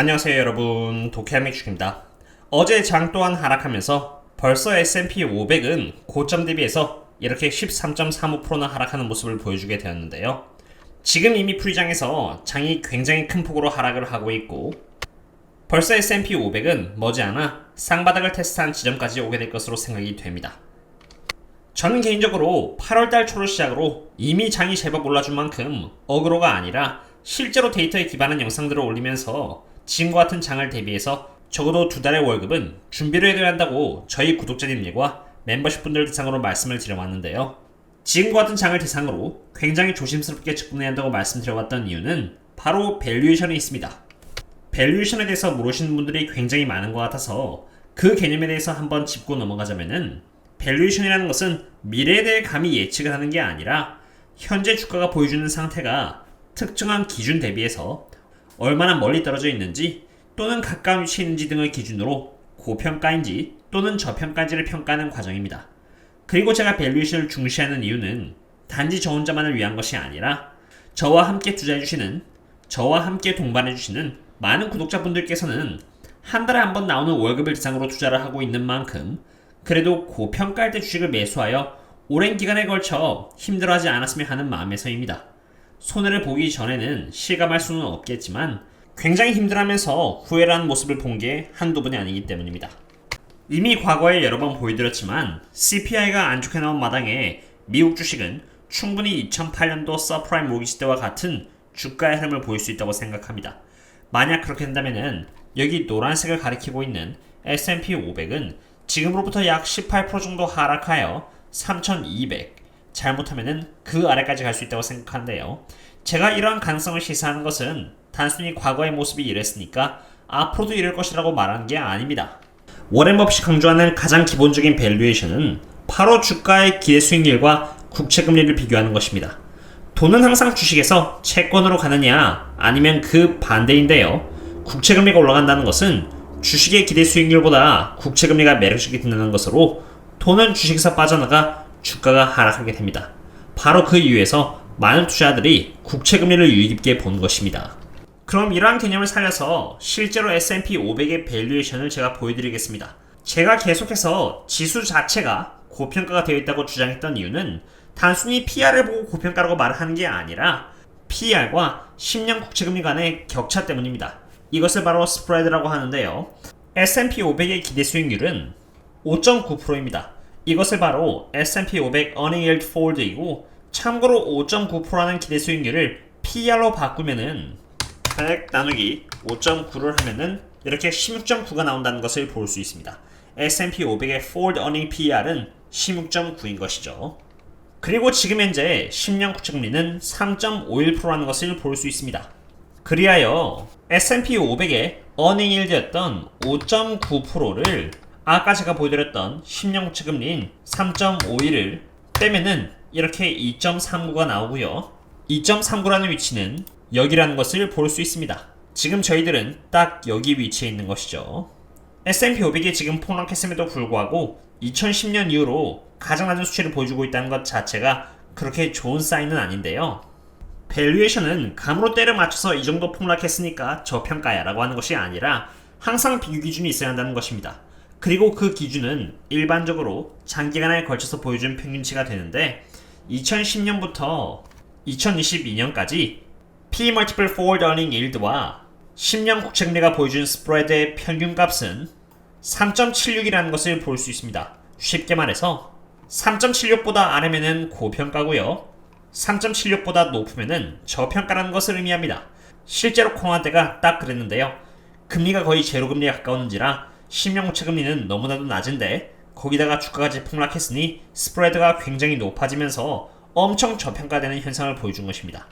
안녕하세요 여러분, 도쿄함익주입니다. 어제 장 또한 하락하면서 벌써 S&P 500은 고점 대비해서 이렇게 13.35%나 하락하는 모습을 보여주게 되었는데요. 지금 이미 프리장에서 장이 굉장히 큰 폭으로 하락을 하고 있고, 벌써 S&P 500은 머지않아 쌍바닥을 테스트한 지점까지 오게 될 것으로 생각이 됩니다. 저는 개인적으로 8월달 초를 시작으로 이미 장이 제법 올라준 만큼 어그로가 아니라 실제로 데이터에 기반한 영상들을 올리면서 지금과 같은 장을 대비해서 적어도 2달의 월급은 준비를 해둬야 한다고 저희 구독자님들과 멤버십 분들 대상으로 말씀을 드려왔는데요. 지금과 같은 장을 대상으로 굉장히 조심스럽게 접근해야 한다고 말씀드려왔던 이유는 바로 밸류에이션에 있습니다. 밸류에이션에 대해서 모르시는 분들이 굉장히 많은 것 같아서 그 개념에 대해서 한번 짚고 넘어가자면은, 밸류에이션이라는 것은 미래에 대해 감히 예측을 하는 게 아니라 현재 주가가 보여주는 상태가 특정한 기준 대비해서 얼마나 멀리 떨어져 있는지 또는 가까운 위치에 있는지 등을 기준으로 고평가인지 또는 저평가인지를 평가하는 과정입니다. 그리고 제가 밸류에이션을 중시하는 이유는 단지 저 혼자만을 위한 것이 아니라 저와 함께 투자해주시는, 저와 함께 동반해주시는 많은 구독자분들께서는 한 달에 한 번 나오는 월급을 대상으로 투자를 하고 있는 만큼 그래도 고평가할 때 주식을 매수하여 오랜 기간에 걸쳐 힘들어하지 않았으면 하는 마음에서입니다. 손해를 보기 전에는 실감할 수는 없겠지만 굉장히 힘들어하면서 후회를 하는 모습을 본 게 한두 번이 아니기 때문입니다. 이미 과거에 여러 번 보여드렸지만 CPI가 안 좋게 나온 마당에 미국 주식은 충분히 2008년도 서프라임 모기지 때와 같은 주가의 흐름을 보일 수 있다고 생각합니다. 만약 그렇게 된다면 여기 노란색을 가리키고 있는 S&P 500은 지금으로부터 약 18% 정도 하락하여 3200, 잘못하면은 그 아래까지 갈 수 있다고 생각하는데요. 제가 이러한 가능성을 시사하는 것은 단순히 과거의 모습이 이랬으니까 앞으로도 이럴 것이라고 말하는 게 아닙니다. 워렌 버핏이 강조하는 가장 기본적인 밸류에이션은 바로 주가의 기대 수익률과 국채 금리를 비교하는 것입니다. 돈은 항상 주식에서 채권으로 가느냐 아니면 그 반대인데요. 국채 금리가 올라간다는 것은 주식의 기대 수익률보다 국채 금리가 매력적이 된다는 것으로 돈은 주식에서 빠져나가 주가가 하락하게 됩니다. 바로 그 이유에서 많은 투자자들이 국채 금리를 유의 깊게 본 것입니다. 그럼 이러한 개념을 살려서 실제로 S&P 500의 밸류에이션을 제가 보여드리겠습니다. 제가 계속해서 지수 자체가 고평가가 되어 있다고 주장했던 이유는 단순히 PR을 보고 고평가라고 말을 하는 게 아니라 PR과 10년 국채금리 간의 격차 때문입니다. 이것을 바로 스프레드라고 하는데요. S&P 500의 기대 수익률은 5.9%입니다. 이것을 바로 S&P 500 Earning Yield Forward이고, 참고로 5.9%라는 기대 수익률을 PR로 바꾸면은 100 나누기 5.9를 하면은 이렇게 16.9가 나온다는 것을 볼 수 있습니다. S&P 500의 Forward Earning PR은 16.9인 것이죠. 그리고 지금 현재 10년 국채금리는 3.51%라는 것을 볼 수 있습니다. 그리하여 S&P 500의 Earning Yield였던 5.9%를 아까 제가 보여드렸던 10년 국채금리인 3.51을 빼면은 이렇게 2.39가 나오고요. 2.39라는 위치는 여기라는 것을 볼 수 있습니다. 지금 저희들은 딱 여기 위치에 있는 것이죠. S&P 500이 지금 폭락했음에도 불구하고 2010년 이후로 가장 낮은 수치를 보여주고 있다는 것 자체가 그렇게 좋은 사인은 아닌데요. 밸류에이션은 감으로 때려 맞춰서 이 정도 폭락했으니까 저평가야 라고 하는 것이 아니라 항상 비교 기준이 있어야 한다는 것입니다. 그리고 그 기준은 일반적으로 장기간에 걸쳐서 보여준 평균치가 되는데, 2010년부터 2022년까지 P/Multiple Forward Earning Yield와 10년 국채금리가 보여준 스프레드의 평균값은 3.76이라는 것을 볼 수 있습니다. 쉽게 말해서 3.76보다 아래면은 고평가고요, 3.76보다 높으면은 저평가라는 것을 의미합니다. 실제로 코로나 때가 딱 그랬는데요. 금리가 거의 제로 금리에 가까웠는지라 10년 국채 금리는 너무나도 낮은데 거기다가 주가까지 폭락했으니 스프레드가 굉장히 높아지면서 엄청 저평가되는 현상을 보여준 것입니다.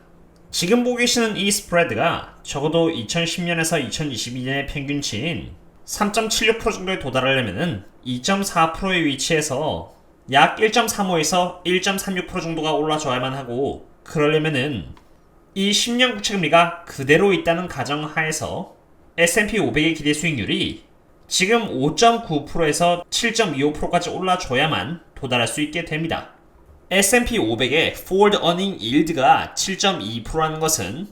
지금 보고 계시는 이 스프레드가 적어도 2010년에서 2022년의 평균치인 3.76% 정도에 도달하려면 2.4%의 위치에서 약 1.35에서 1.36% 정도가 올라줘야만 하고, 그러려면은 이 10년 국채금리가 그대로 있다는 가정하에서 S&P 500의 기대 수익률이 지금 5.9%에서 7.25%까지 올라줘야만 도달할 수 있게 됩니다. S&P 500의 Forward Earning Yield가 7.2%라는 것은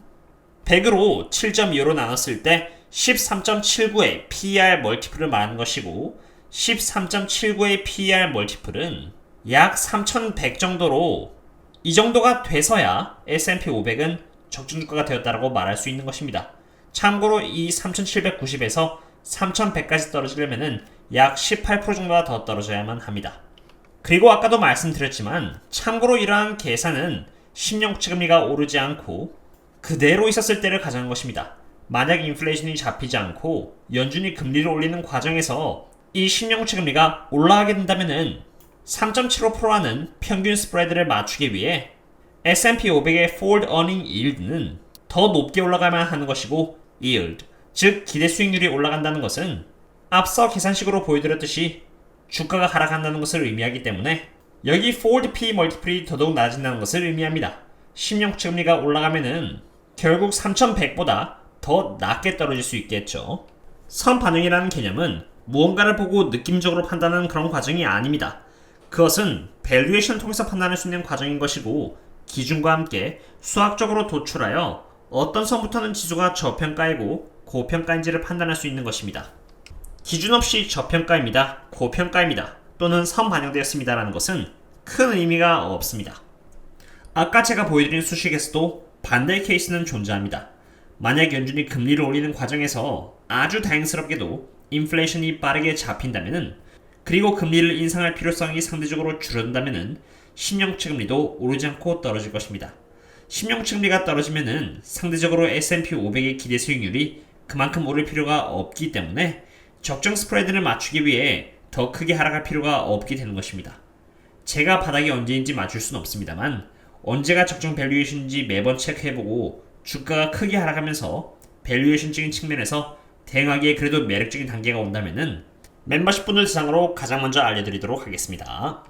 100으로 7.25로 나눴을 때 13.79의 PER 멀티플을 말하는 것이고 13.79의 PER 멀티플은 약 3100 정도로 이 정도가 돼서야 S&P 500은 적정주가가 되었다고 말할 수 있는 것입니다. 참고로 이 3790에서 3100까지 떨어지려면 약 18% 정도가 더 떨어져야만 합니다. 그리고 아까도 말씀드렸지만 참고로 이러한 계산은 10년 국채금리가 오르지 않고 그대로 있었을 때를 가정한 것입니다. 만약 인플레이션이 잡히지 않고 연준이 금리를 올리는 과정에서 이 10년 국채금리가 올라가게 된다면 3.75%라는 평균 스프레드를 맞추기 위해 S&P 500의 Forward Earning Yield는 더 높게 올라가야만 하는 것이고 Yield, 즉 기대 수익률이 올라간다는 것은 앞서 계산식으로 보여드렸듯이 주가가 하락한다는 것을 의미하기 때문에 여기 Forward P 멀티플이 더더욱 낮아진다는 것을 의미합니다. 10년 국채금리가 올라가면은 결국 3100보다 더 낮게 떨어질 수 있겠죠. 선반영이라는 개념은 무언가를 보고 느낌적으로 판단하는 그런 과정이 아닙니다. 그것은 밸류에이션을 통해서 판단할 수 있는 과정인 것이고 기준과 함께 수학적으로 도출하여 어떤 선부터는 지수가 저평가이고 고평가인지를 판단할 수 있는 것입니다. 기준 없이 저평가입니다, 고평가입니다 또는 선반영되었습니다라는 것은 큰 의미가 없습니다. 아까 제가 보여드린 수식에서도 반대의 케이스는 존재합니다. 만약 연준이 금리를 올리는 과정에서 아주 다행스럽게도 인플레이션이 빠르게 잡힌다면 그리고 금리를 인상할 필요성이 상대적으로 줄어든다면 10년 국채금리도 오르지 않고 떨어질 것입니다. 10년 국채금리가 떨어지면 상대적으로 S&P 500의 기대 수익률이 그만큼 오를 필요가 없기 때문에 적정 스프레드를 맞추기 위해 더 크게 하락할 필요가 없게 되는 것입니다. 제가 바닥이 언제인지 맞출 수는 없습니다만 언제가 적정 밸류에이션인지 매번 체크해보고 주가가 크게 하락하면서 밸류에이션적인 측면에서 대응하기에 그래도 매력적인 단계가 온다면은 멤버십 분들 대상으로 가장 먼저 알려드리도록 하겠습니다.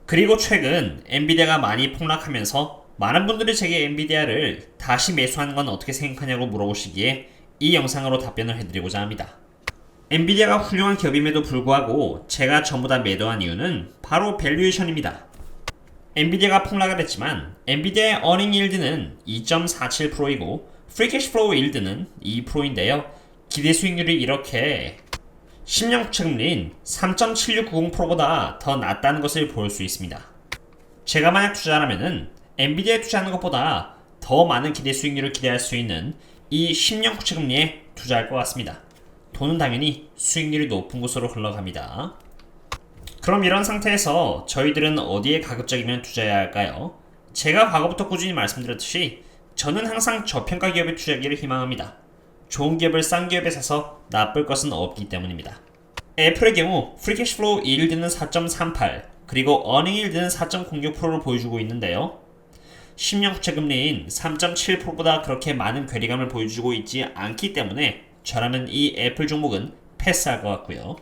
그리고 최근 엔비디아가 많이 폭락하면서 많은 분들이 제게 엔비디아를 다시 매수하는 건 어떻게 생각하냐고 물어보시기에 이 영상으로 답변을 해드리고자 합니다. 엔비디아가 훌륭한 기업임에도 불구하고 제가 전부 다 매도한 이유는 바로 밸류에이션입니다. 엔비디아가 폭락을 했지만 엔비디아의 어닝 일드는 2.47%이고 프리캐시플로우 일드는 2%인데요. 기대 수익률이 이렇게 10년 국채금리인 3.7690%보다 더 낮다는 것을 볼 수 있습니다. 제가 만약 투자라면은 엔비디아에 투자하는 것보다 더 많은 기대 수익률을 기대할 수 있는 이 10년 국채금리에 투자할 것 같습니다. 돈은 당연히 수익률이 높은 곳으로 흘러갑니다. 그럼 이런 상태에서 저희들은 어디에 가급적이면 투자해야 할까요? 제가 과거부터 꾸준히 말씀드렸듯이 저는 항상 저평가 기업에 투자하기를 희망합니다. 좋은 기업을 싼 기업에 사서 나쁠 것은 없기 때문입니다. 애플의 경우 프리캐시플로우 일드는 4.38 그리고 어닝 일드는 4.06%를 보여주고 있는데요. 10년 국채금리인 3.7%보다 그렇게 많은 괴리감을 보여주고 있지 않기 때문에 저라면 이 애플 종목은 패스할 것 같고요.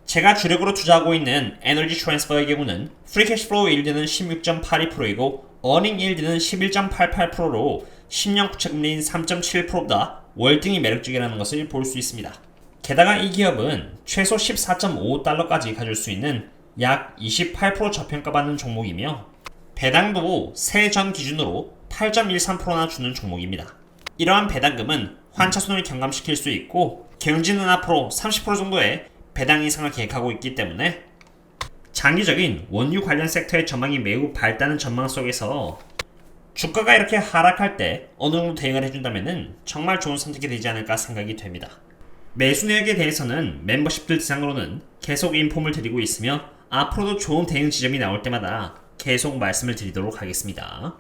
제가 주력으로 투자하고 있는 에너지 트랜스퍼의 경우는 프리캐시플로우 일드는 16.82%이고 어닝 일드는 11.88%로 10년 국채금리인 3.7%보다 월등히 매력적이라는 것을 볼 수 있습니다. 게다가 이 기업은 최소 14.55달러까지 가질 수 있는 약 28% 저평가받는 종목이며 배당도 새 전 기준으로 8.13%나 주는 종목입니다. 이러한 배당금은 환차손을 경감시킬 수 있고 경진은 앞으로 30% 정도의 배당 인상을 계획하고 있기 때문에 장기적인 원유 관련 섹터의 전망이 매우 밝다는 전망 속에서 주가가 이렇게 하락할 때 어느 정도 대응을 해준다면 정말 좋은 선택이 되지 않을까 생각이 됩니다. 매수 내역에 대해서는 멤버십들 대상으로는 계속 인폼을 드리고 있으며 앞으로도 좋은 대응 지점이 나올 때마다 계속 말씀을 드리도록 하겠습니다.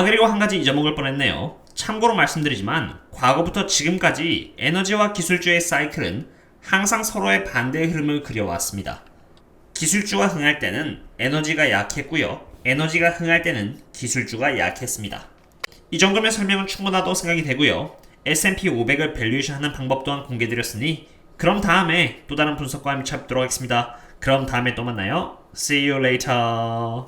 그리고 한 가지 잊어먹을 뻔했네요. 참고로 말씀드리지만 과거부터 지금까지 에너지와 기술주의 사이클은 항상 서로의 반대의 흐름을 그려왔습니다. 기술주가 흥할 때는 에너지가 약했고요. 에너지가 흥할 때는 기술주가 약했습니다. 이 정도면 설명은 충분하다고 생각이 되고요. S&P 500을 밸류에이션 하는 방법 또한 공개드렸으니 그럼 다음에 또 다른 분석과 함께 찾도록 하겠습니다. 그럼 다음에 또 만나요. See you later.